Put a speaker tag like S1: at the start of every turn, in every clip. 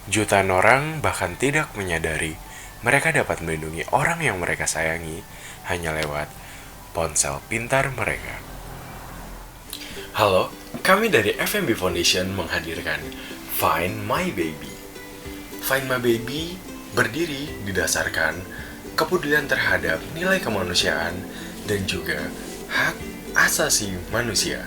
S1: Jutaan orang bahkan tidak menyadari mereka dapat melindungi orang yang mereka sayangi hanya lewat ponsel pintar mereka. Halo, kami dari FMB Foundation menghadirkan Find My Baby. Find My Baby berdiri didasarkan kepedulian terhadap nilai kemanusiaan dan juga hak asasi manusia,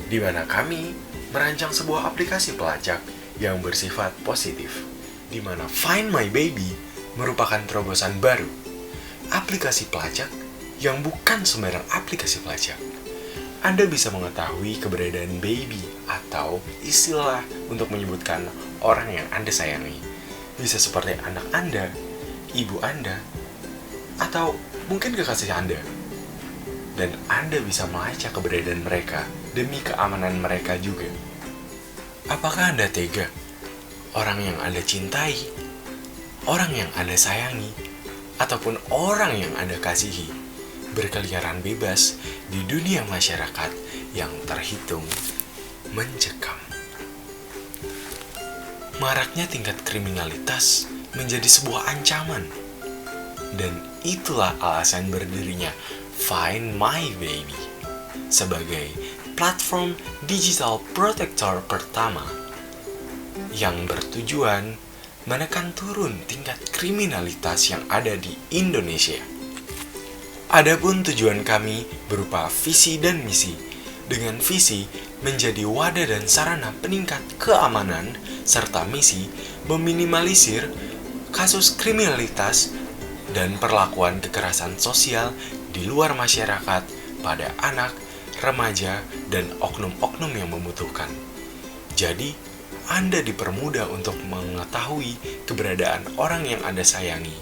S1: di mana kami merancang sebuah aplikasi pelacak yang bersifat positif, di mana Find My Baby merupakan terobosan baru, aplikasi pelacak yang bukan sembarang aplikasi pelacak. Anda bisa mengetahui keberadaan baby atau istilah untuk menyebutkan orang yang Anda sayangi. Bisa seperti anak Anda, ibu Anda, atau mungkin kekasih Anda. Dan Anda bisa melacak keberadaan mereka demi keamanan mereka juga. Apakah Anda tega? Orang yang Anda cintai, orang yang Anda sayangi, ataupun orang yang Anda kasihi berkeliaran bebas di dunia masyarakat yang terhitung mencekam. Maraknya tingkat kriminalitas menjadi sebuah ancaman. Dan itulah alasan berdirinya Find My Baby sebagai platform digital protector pertama yang bertujuan menekan turun tingkat kriminalitas yang ada di Indonesia. Adapun tujuan kami berupa visi dan misi. Dengan visi menjadi wadah dan sarana peningkat keamanan serta misi meminimalisir kasus kriminalitas dan perlakuan kekerasan sosial di luar masyarakat pada anak, remaja, dan oknum-oknum yang membutuhkan. Jadi, Anda dipermudah untuk mengetahui keberadaan orang yang Anda sayangi,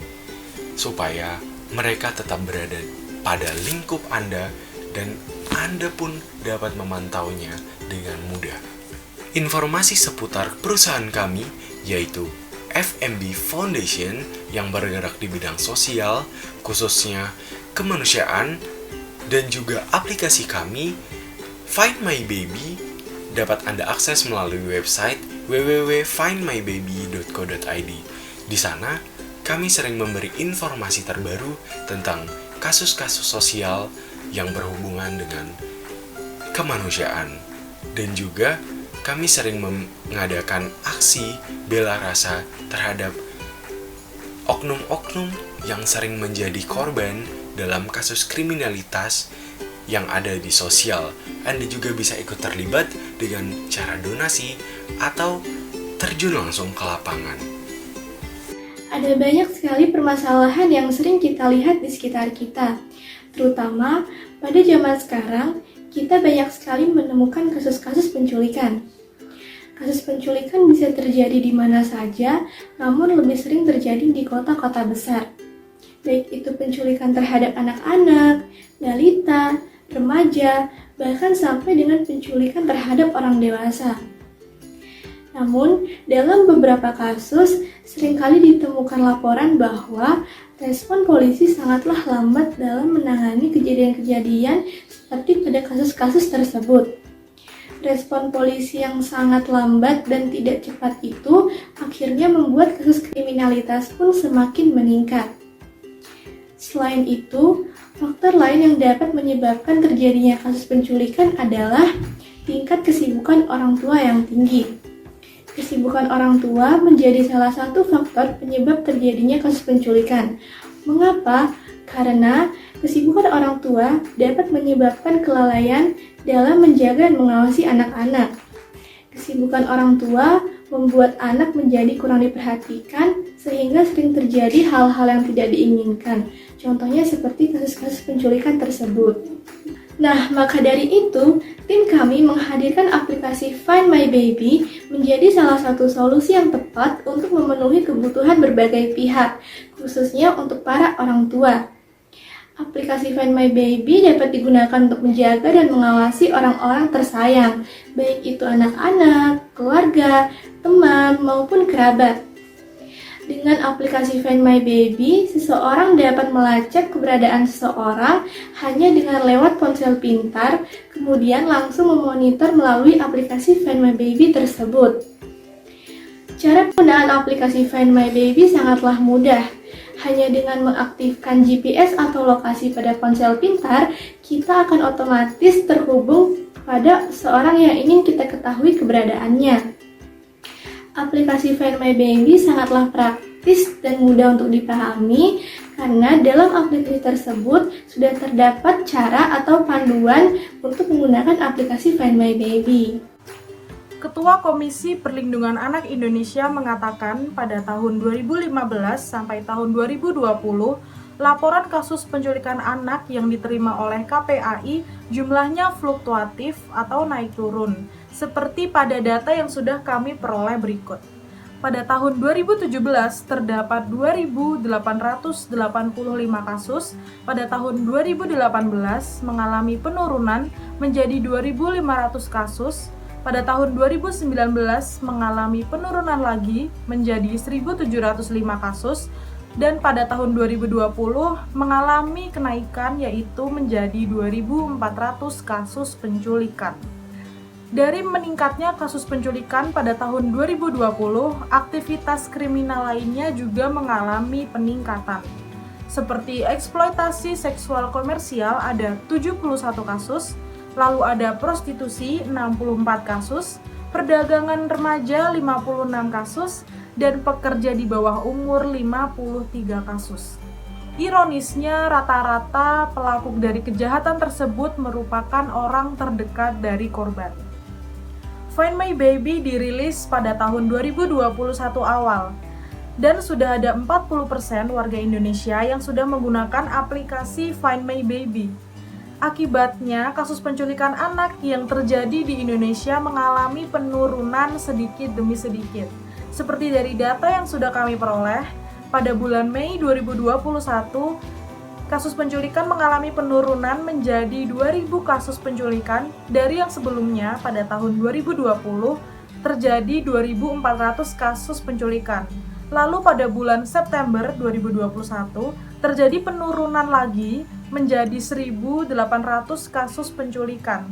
S1: supaya mereka tetap berada pada lingkup Anda dan Anda pun dapat memantaunya dengan mudah. Informasi seputar perusahaan kami yaitu FMB Foundation yang bergerak di bidang sosial, khususnya kemanusiaan, dan juga aplikasi kami, Find My Baby, dapat Anda akses melalui website www.findmybaby.co.id. Di sana, kami sering memberi informasi terbaru tentang kasus-kasus sosial yang berhubungan dengan kemanusiaan. Dan juga, kami sering mengadakan aksi bela rasa terhadap oknum-oknum yang sering menjadi korban dalam kasus kriminalitas yang ada di sosial. Anda juga bisa ikut terlibat dengan cara donasi atau terjun langsung ke lapangan.
S2: Ada banyak sekali permasalahan yang sering kita lihat di sekitar kita, terutama pada zaman sekarang. Kita banyak sekali menemukan kasus-kasus penculikan. Kasus penculikan bisa terjadi di mana saja, namun lebih sering terjadi di kota-kota besar. Baik itu penculikan terhadap anak-anak, balita, remaja, bahkan sampai dengan penculikan terhadap orang dewasa. Namun, dalam beberapa kasus, seringkali ditemukan laporan bahwa respon polisi sangatlah lambat dalam menangani kejadian-kejadian seperti pada kasus-kasus tersebut. Respon polisi yang sangat lambat dan tidak cepat itu akhirnya membuat kasus kriminalitas pun semakin meningkat. Selain itu, faktor lain yang dapat menyebabkan terjadinya kasus penculikan adalah tingkat kesibukan orang tua yang tinggi. Kesibukan orang tua menjadi salah satu faktor penyebab terjadinya kasus penculikan. Mengapa? Karena kesibukan orang tua dapat menyebabkan kelalaian dalam menjaga dan mengawasi anak-anak. Kesibukan orang tua membuat anak menjadi kurang diperhatikan sehingga sering terjadi hal-hal yang tidak diinginkan. Contohnya seperti kasus-kasus penculikan tersebut. Nah, maka dari itu, tim kami menghadirkan aplikasi Find My Baby menjadi salah satu solusi yang tepat untuk memenuhi kebutuhan berbagai pihak, khususnya untuk para orang tua. Aplikasi Find My Baby dapat digunakan untuk menjaga dan mengawasi orang-orang tersayang, baik itu anak-anak, keluarga, teman, maupun kerabat. Dengan aplikasi Find My Baby, seseorang dapat melacak keberadaan seseorang hanya dengan lewat ponsel pintar, kemudian langsung memonitor melalui aplikasi Find My Baby tersebut. Cara penggunaan aplikasi Find My Baby sangatlah mudah. Hanya dengan mengaktifkan GPS atau lokasi pada ponsel pintar, kita akan otomatis terhubung pada seorang yang ingin kita ketahui keberadaannya. Aplikasi Find My Baby sangatlah praktis dan mudah untuk dipahami karena dalam aplikasi tersebut sudah terdapat cara atau panduan untuk menggunakan aplikasi Find My Baby.
S3: Ketua Komisi Perlindungan Anak Indonesia mengatakan pada tahun 2015 sampai tahun 2020, laporan kasus penculikan anak yang diterima oleh KPAI jumlahnya fluktuatif atau naik turun, seperti pada data yang sudah kami peroleh berikut. Pada tahun 2017 terdapat 2.885 kasus, pada tahun 2018 mengalami penurunan menjadi 2.500 kasus, pada tahun 2019 mengalami penurunan lagi menjadi 1.705 kasus, dan pada tahun 2020 mengalami kenaikan yaitu menjadi 2.400 kasus penculikan. Dari meningkatnya kasus penculikan pada tahun 2020, aktivitas kriminal lainnya juga mengalami peningkatan. Seperti eksploitasi seksual komersial ada 71 kasus, lalu ada prostitusi 64 kasus, perdagangan remaja 56 kasus, dan pekerja di bawah umur 53 kasus. Ironisnya, rata-rata pelaku dari kejahatan tersebut merupakan orang terdekat dari korban. Find My Baby dirilis pada tahun 2021 awal, dan sudah ada 40% warga Indonesia yang sudah menggunakan aplikasi Find My Baby. Akibatnya, kasus penculikan anak yang terjadi di Indonesia mengalami penurunan sedikit demi sedikit. Seperti dari data yang sudah kami peroleh, pada bulan Mei 2021, kasus penculikan mengalami penurunan menjadi 2.000 kasus penculikan dari yang sebelumnya pada tahun 2020 terjadi 2.400 kasus penculikan. Lalu pada bulan September 2021 terjadi penurunan lagi menjadi 1.800 kasus penculikan.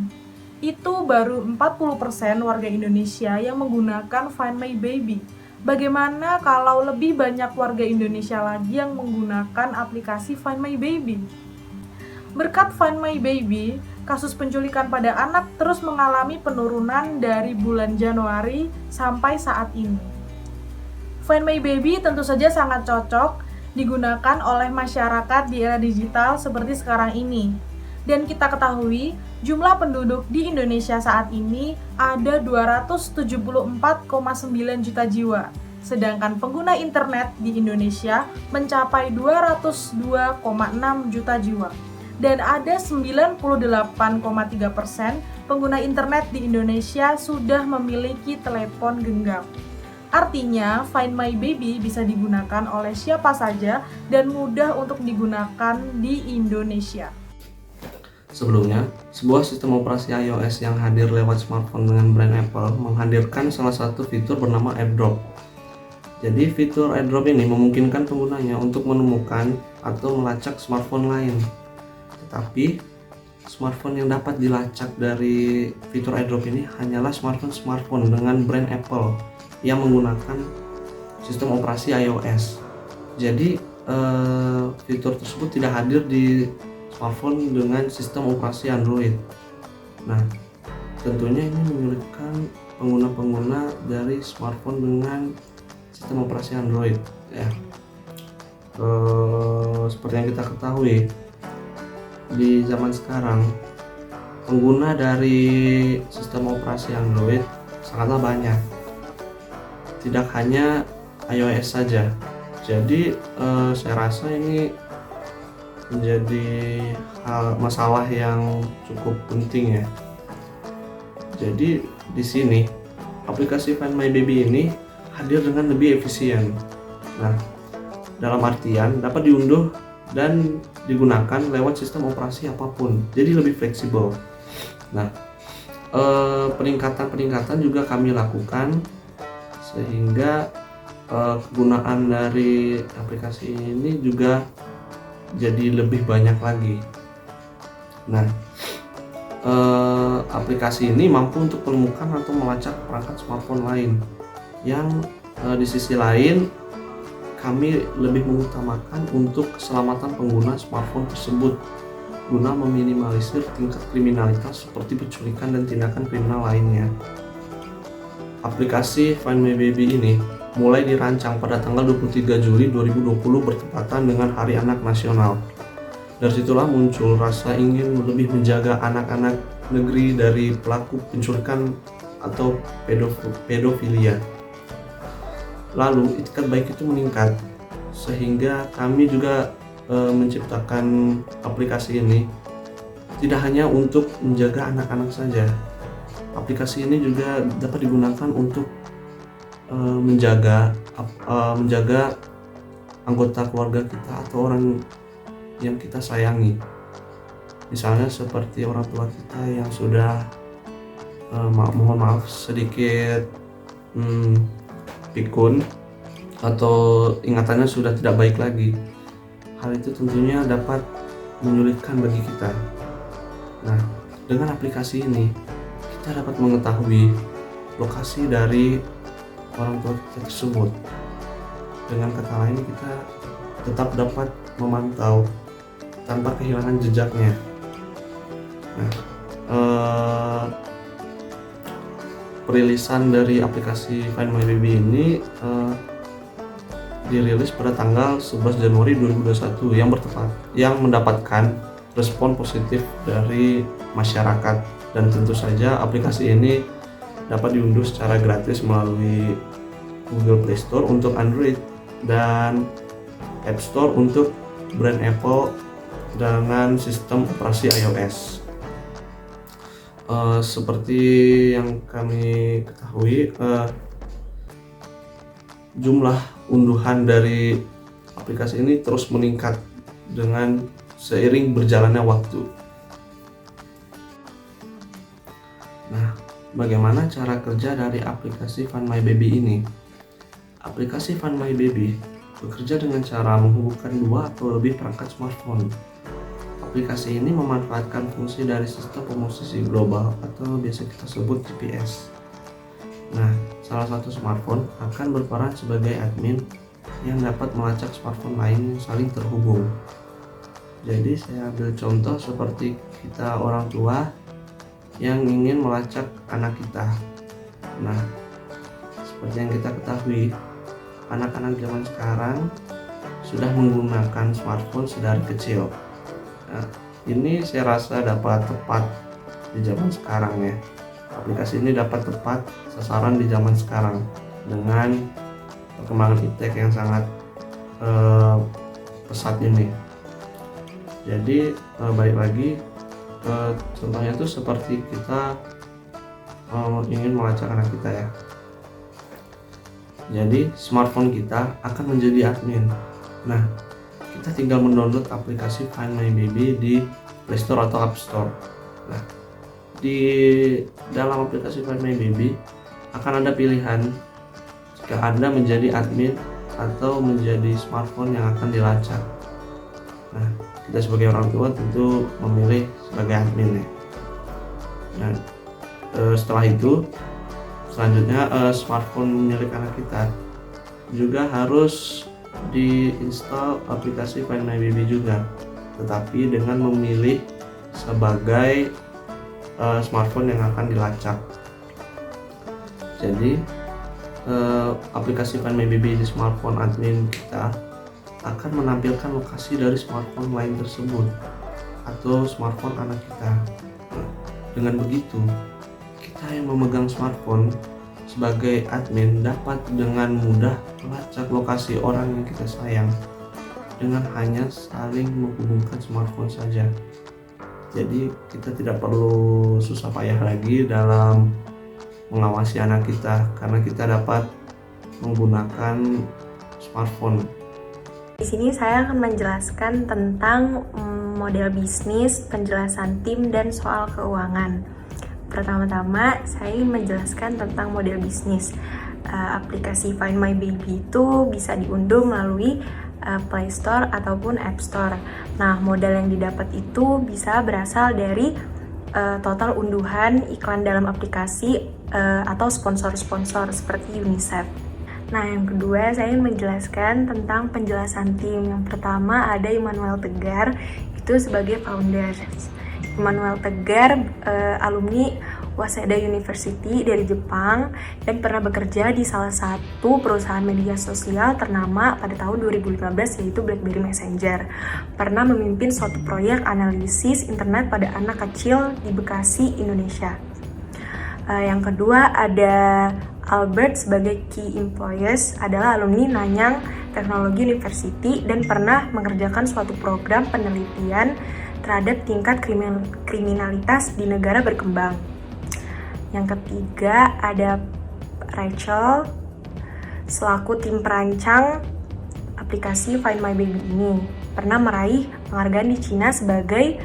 S3: Itu baru 40% warga Indonesia yang menggunakan Find My Baby. Bagaimana kalau lebih banyak warga Indonesia lagi yang menggunakan aplikasi Find My Baby? Berkat Find My Baby, kasus penculikan pada anak terus mengalami penurunan dari bulan Januari sampai saat ini. Find My Baby tentu saja sangat cocok digunakan oleh masyarakat di era digital seperti sekarang ini. Dan kita ketahui, jumlah penduduk di Indonesia saat ini ada 274,9 juta jiwa, sedangkan pengguna internet di Indonesia mencapai 202,6 juta jiwa. Dan ada 98,3% pengguna internet di Indonesia sudah memiliki telepon genggam. Artinya, Find My Baby bisa digunakan oleh siapa saja dan mudah untuk digunakan di Indonesia.
S4: Sebelumnya, sebuah sistem operasi iOS yang hadir lewat smartphone dengan brand Apple menghadirkan salah satu fitur bernama AirDrop. Jadi, fitur AirDrop ini memungkinkan penggunanya untuk menemukan atau melacak smartphone lain. Tetapi, smartphone yang dapat dilacak dari fitur AirDrop ini hanyalah smartphone dengan brand Apple yang menggunakan sistem operasi iOS. Jadi fitur tersebut tidak hadir di smartphone dengan sistem operasi Android. Nah, tentunya ini menyulitkan pengguna-pengguna dari smartphone dengan sistem operasi Android. Ya, seperti yang kita ketahui, di zaman sekarang pengguna dari sistem operasi Android sangatlah banyak. Tidak hanya iOS saja. Jadi saya rasa ini menjadi masalah yang cukup penting ya. Jadi di sini aplikasi Find My Baby ini hadir dengan lebih efisien. Nah, dalam artian dapat diunduh dan digunakan lewat sistem operasi apapun. Jadi lebih fleksibel. Nah, peningkatan juga kami lakukan sehingga kegunaan dari aplikasi ini juga jadi lebih banyak lagi. Nah, aplikasi ini mampu untuk menemukan atau melacak perangkat smartphone lain yang Di sisi lain, kami lebih mengutamakan untuk keselamatan pengguna smartphone tersebut guna meminimalisir tingkat kriminalitas seperti penculikan dan tindakan kriminal lainnya. Aplikasi Find My Baby ini mulai dirancang pada tanggal 23 Juli 2020 bertepatan dengan Hari Anak Nasional. Dari situlah muncul rasa ingin lebih menjaga anak-anak negeri dari pelaku penculikan atau pedofilia. Lalu itikat baik itu meningkat, sehingga kami juga menciptakan aplikasi ini tidak hanya untuk menjaga anak-anak saja. Aplikasi ini juga dapat digunakan untuk menjaga anggota keluarga kita atau orang yang kita sayangi. Misalnya seperti orang tua kita yang sudah mohon maaf sedikit pikun atau ingatannya sudah tidak baik lagi. Hal itu tentunya dapat menyulitkan bagi kita. Nah, dengan aplikasi ini kita dapat mengetahui lokasi dari orang tua kita tersebut. Dengan kata lain, kita tetap dapat memantau tanpa kehilangan jejaknya. Nah, perilisan dari aplikasi Find My Baby ini dirilis pada tanggal 11 Januari 2021 yang mendapatkan respon positif dari masyarakat, dan tentu saja aplikasi ini dapat diunduh secara gratis melalui Google Play Store untuk Android dan App Store untuk brand Apple dengan sistem operasi iOS. Seperti yang kami ketahui, jumlah unduhan dari aplikasi ini terus meningkat dengan seiring berjalannya waktu. Nah, bagaimana cara kerja dari aplikasi Find My Baby ini? Aplikasi Find My Baby bekerja dengan cara menghubungkan 2 atau lebih perangkat smartphone. Aplikasi ini memanfaatkan fungsi dari sistem posisi global atau biasa kita sebut GPS. Nah, salah satu smartphone akan berperan sebagai admin yang dapat melacak smartphone lain yang saling terhubung. Jadi saya ambil contoh seperti kita orang tua yang ingin melacak anak kita. Nah, seperti yang kita ketahui, anak-anak zaman sekarang sudah menggunakan smartphone sedari kecil. Nah, ini saya rasa dapat tepat di zaman sekarang ya. Aplikasi ini dapat tepat sasaran di zaman sekarang dengan perkembangan iptek yang sangat pesat ini. Jadi balik lagi, contohnya itu seperti kita ingin melacak anak kita ya. Jadi smartphone kita akan menjadi admin. Nah, kita tinggal mendownload aplikasi Find My Baby di Play Store atau App Store. Nah, di dalam aplikasi Find My Baby akan ada pilihan jika Anda menjadi admin atau menjadi smartphone yang akan dilacak. Nah, kita sebagai orang tua tentu memilih sebagai admin ya. Dan setelah itu selanjutnya smartphone milik anak kita juga harus diinstal aplikasi Find My Baby juga, tetapi dengan memilih sebagai smartphone yang akan dilacak. Jadi aplikasi Find My Baby di smartphone admin kita akan menampilkan lokasi dari smartphone lain tersebut atau smartphone anak kita. Dengan begitu, kita yang memegang smartphone sebagai admin dapat dengan mudah melacak lokasi orang yang kita sayang dengan hanya saling menghubungkan smartphone saja. Jadi kita tidak perlu susah payah lagi dalam mengawasi anak kita karena kita dapat menggunakan smartphone.
S5: Di sini saya akan menjelaskan tentang model bisnis, penjelasan tim, dan soal keuangan. Pertama-tama, saya ingin menjelaskan tentang model bisnis. Aplikasi Find My Baby itu bisa diunduh melalui Play Store ataupun App Store. Nah, modal yang didapat itu bisa berasal dari total unduhan iklan dalam aplikasi atau sponsor-sponsor seperti UNICEF. Nah, yang kedua saya ingin menjelaskan tentang penjelasan tim. Yang pertama ada Immanuel Tegar, itu sebagai founder. Immanuel Tegar alumni Waseda University dari Jepang dan pernah bekerja di salah satu perusahaan media sosial ternama pada tahun 2015 yaitu BlackBerry Messenger. Pernah memimpin suatu proyek analisis internet pada anak kecil di Bekasi, Indonesia. Yang kedua ada Albert sebagai Key Employees, adalah alumni Nanyang Technology University dan pernah mengerjakan suatu program penelitian terhadap tingkat kriminalitas di negara berkembang. Yang ketiga ada Rachel selaku tim perancang aplikasi Find My Baby ini, pernah meraih penghargaan di Cina sebagai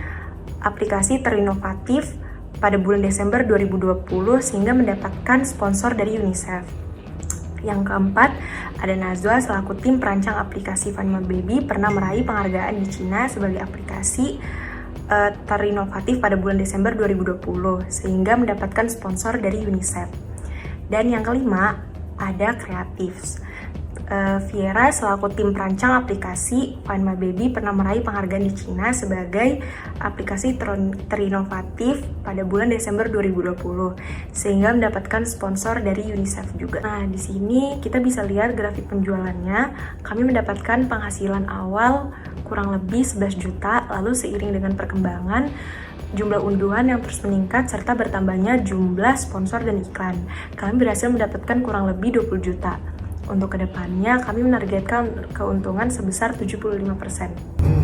S5: aplikasi terinovatif pada bulan Desember 2020 sehingga mendapatkan sponsor dari UNICEF. Yang keempat, ada Najwa selaku tim perancang aplikasi Find My Baby, pernah meraih penghargaan di Cina sebagai aplikasi terinovatif pada bulan Desember 2020 sehingga mendapatkan sponsor dari UNICEF. Dan yang kelima, ada Creatives. Viera selaku tim perancang aplikasi Find My Baby pernah meraih penghargaan di Cina sebagai aplikasi terinovatif pada bulan Desember 2020 sehingga mendapatkan sponsor dari UNICEF juga. Nah, di sini kita bisa lihat grafik penjualannya. Kami mendapatkan penghasilan awal kurang lebih 11 juta, lalu seiring dengan perkembangan jumlah unduhan yang terus meningkat serta bertambahnya jumlah sponsor dan iklan, kami berhasil mendapatkan kurang lebih 20 juta. Untuk kedepannya, kami menargetkan keuntungan sebesar 75%.